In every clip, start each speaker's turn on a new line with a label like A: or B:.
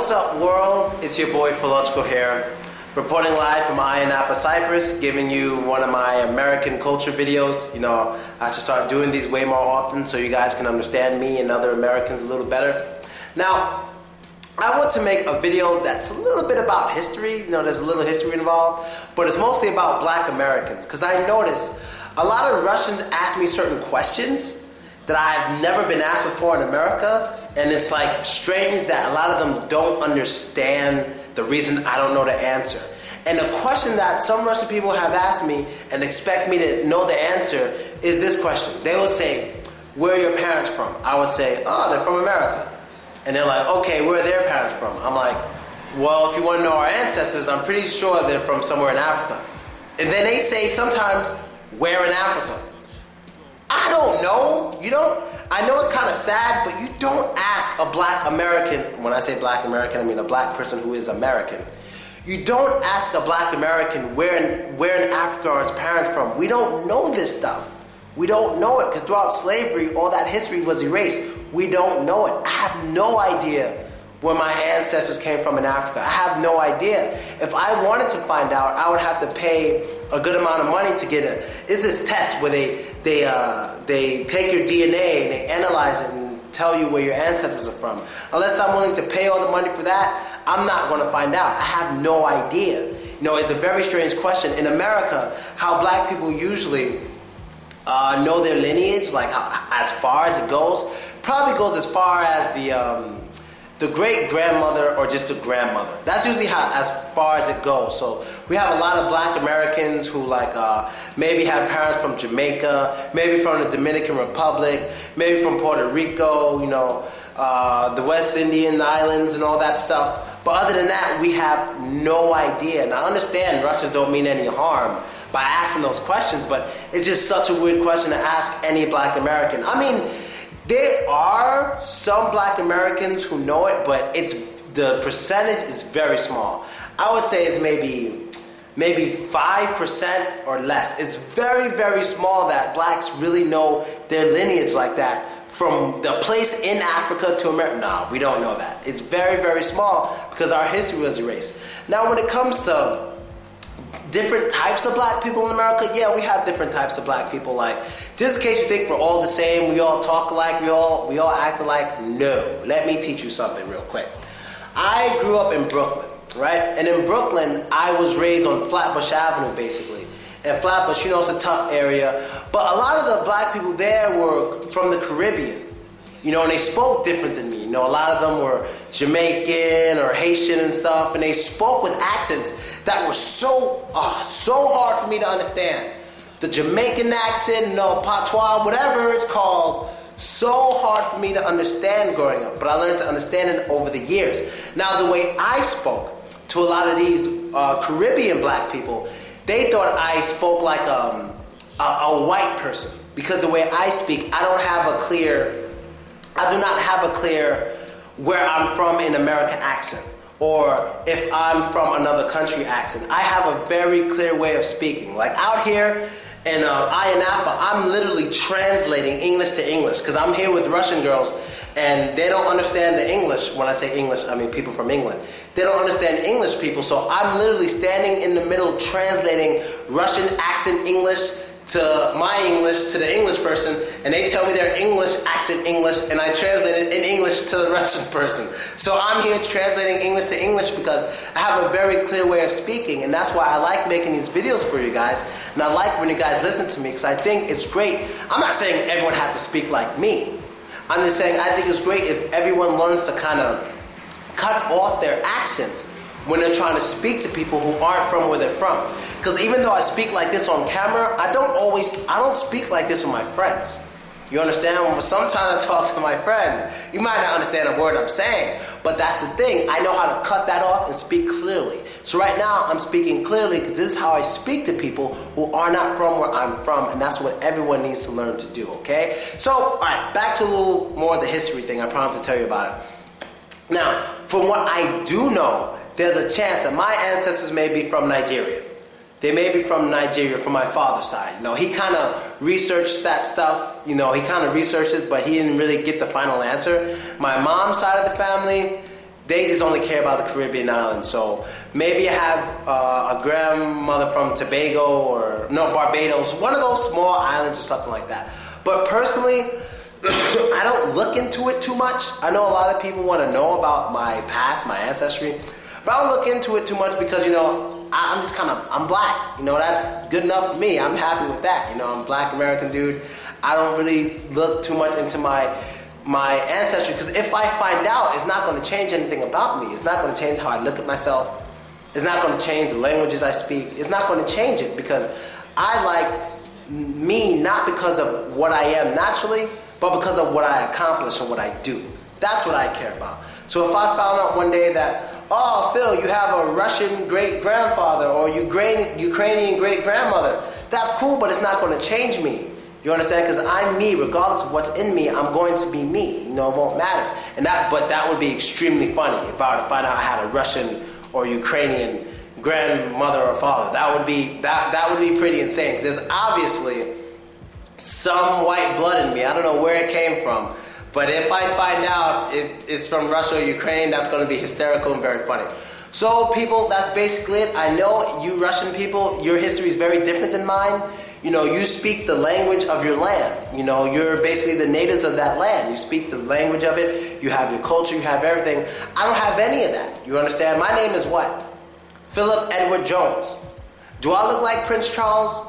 A: what's up, world? It's your boy Philogical here, reporting live from Ayia Napa, Cyprus, giving you one of my American culture videos. You know, I should start doing these way more often so you guys can understand me and other Americans a little better. Now, I want to make a video that's a little bit about history. You know, there's a little history involved, but it's mostly about Black Americans, because I noticed a lot of Russians ask me certain questions that I've never been asked before in America, and it's like strange that a lot of them don't understand the reason I don't know the answer. And the question that some Russian people have asked me and expect me to know the answer is this question. They will say, "Where are your parents from?" I would say, "Oh, they're from America." And they're like, "Okay, where are their parents from?" I'm like, "Well, if you want to know our ancestors, I'm pretty sure they're from somewhere in Africa." And then they say sometimes, "Where in Africa?" I don't know, you know? I know it's kind of sad, but you don't ask a Black American, when I say Black American, I mean a Black person who is American. You don't ask a Black American where in Africa are his parents from. We don't know this stuff. We don't know it, because throughout slavery, all that history was erased. We don't know it. I have no idea where my ancestors came from in Africa. I have no idea. If I wanted to find out, I would have to pay a good amount of money to get it's this test where they take your DNA and they analyze it and tell you where your ancestors are from. Unless I'm willing to pay all the money for that, I'm not going to find out. I have no idea. You know, it's a very strange question. In America, how Black people usually know their lineage, like as far as it goes, probably goes as far as the great-grandmother or just the grandmother. That's usually as far as it goes. So we have a lot of Black Americans who maybe have parents from Jamaica, maybe from the Dominican Republic, maybe from Puerto Rico, you know, the West Indian Islands and all that stuff. But other than that, we have no idea. And I understand Russians don't mean any harm by asking those questions, but it's just such a weird question to ask any Black American. I mean, there are some Black Americans who know it, but the percentage is very small. I would say it's maybe 5% or less. It's very, very small that Blacks really know their lineage like that. From the place in Africa to America, no, we don't know that. It's very, very small because our history was erased. Now, when it comes to different types of Black people in America, yeah, we have different types of Black people. Like, just in case you think we're all the same, we all talk alike, we all act alike, no. Let me teach you something real quick. I grew up in Brooklyn, right? And in Brooklyn, I was raised on Flatbush Avenue, basically. And Flatbush, you know, it's a tough area. But a lot of the Black people there were from the Caribbean. You know, and they spoke different than me. You know, a lot of them were Jamaican or Haitian and stuff, and they spoke with accents that were so hard for me to understand. The Jamaican accent, patois, whatever it's called, so hard for me to understand growing up. But I learned to understand it over the years. Now, the way I spoke to a lot of these Caribbean Black people, they thought I spoke like a white person, because the way I speak, I do not have a clear where I'm from in America accent, or if I'm from another country accent. I have a very clear way of speaking. Like out here in Ayia Napa, I'm literally translating English to English, because I'm here with Russian girls and they don't understand the English. When I say English, I mean people from England. They don't understand English people, so I'm literally standing in the middle translating Russian accent English to my English to the English person, and they tell me their English accent English, and I translate it in English to the Russian person. So I'm here translating English to English because I have a very clear way of speaking, and that's why I like making these videos for you guys, and I like when you guys listen to me, because I think it's great. I'm not saying everyone has to speak like me. I'm just saying I think it's great if everyone learns to kind of cut off their accent when they're trying to speak to people who aren't from where they're from. Because even though I speak like this on camera, I don't speak like this with my friends. You understand? Sometimes I talk to my friends. You might not understand a word I'm saying, but that's the thing. I know how to cut that off and speak clearly. So right now, I'm speaking clearly because this is how I speak to people who are not from where I'm from, and that's what everyone needs to learn to do, okay? So, all right, back to a little more of the history thing I promised to tell you about it. Now, from what I do know, there's a chance that my ancestors may be from Nigeria. They may be from Nigeria from my father's side. You know, he kind of researched that stuff. You know, he kind of researched it, but he didn't really get the final answer. My mom's side of the family, they just only care about the Caribbean islands. So maybe I have a grandmother from Tobago or Barbados, one of those small islands or something like that. But personally, I don't look into it too much. I know a lot of people want to know about my past, my ancestry, but I don't look into it too much because, I'm black. That's good enough for me. I'm happy with that. I'm a black American dude. I don't really look too much into my ancestry, because if I find out, it's not going to change anything about me. It's not going to change how I look at myself. It's not going to change the languages I speak. It's not going to change it, because I like me not because of what I am naturally, but because of what I accomplish and what I do. That's what I care about. So if I found out one day that, oh, Phil, you have a Russian great-grandfather or Ukrainian great-grandmother, that's cool, but it's not going to change me. You understand? Because I'm me, regardless of what's in me, I'm going to be me. It won't matter. But that would be extremely funny if I were to find out I had a Russian or Ukrainian grandmother or father. That would be pretty insane. Because there's obviously some white blood in me. I don't know where it came from. But if I find out it's from Russia or Ukraine, that's going to be hysterical and very funny. So people, that's basically it. I know you Russian people, your history is very different than mine. You speak the language of your land. You're basically the natives of that land. You speak the language of it. You have your culture. You have everything. I don't have any of that. You understand? My name is what? Philip Edward Jones. Do I look like Prince Charles?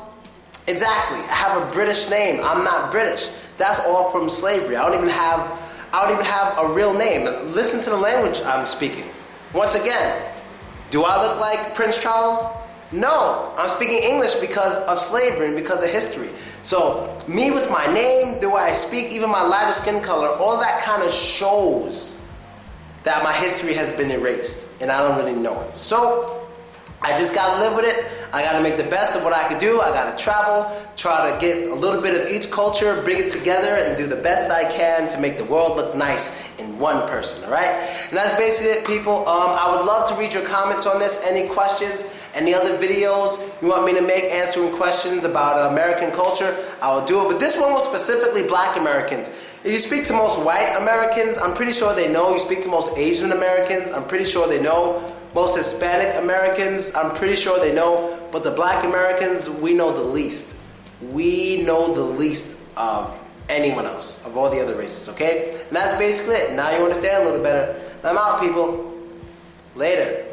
A: Exactly. I have a British name. I'm not British. That's all from slavery. I don't even have a real name. Listen to the language I'm speaking. Once again, do I look like Prince Charles? No, I'm speaking English because of slavery and because of history. So me with my name, the way I speak, even my lighter skin color, all that kind of shows that my history has been erased and I don't really know it. So I just got to live with it. I got to make the best of what I could do. I got to travel, try to get a little bit of each culture, bring it together, and do the best I can to make the world look nice in one person, all right? And that's basically it, people. I would love to read your comments on this. Any questions, any other videos you want me to make answering questions about American culture, I will do it. But this one was specifically black Americans. If you speak to most white Americans, I'm pretty sure they know. You speak to most Asian Americans, I'm pretty sure they know. Most Hispanic Americans, I'm pretty sure they know. But the black Americans, we know the least. We know the least of anyone else, of all the other races, okay? And that's basically it. Now you understand a little better. I'm out, people. Later.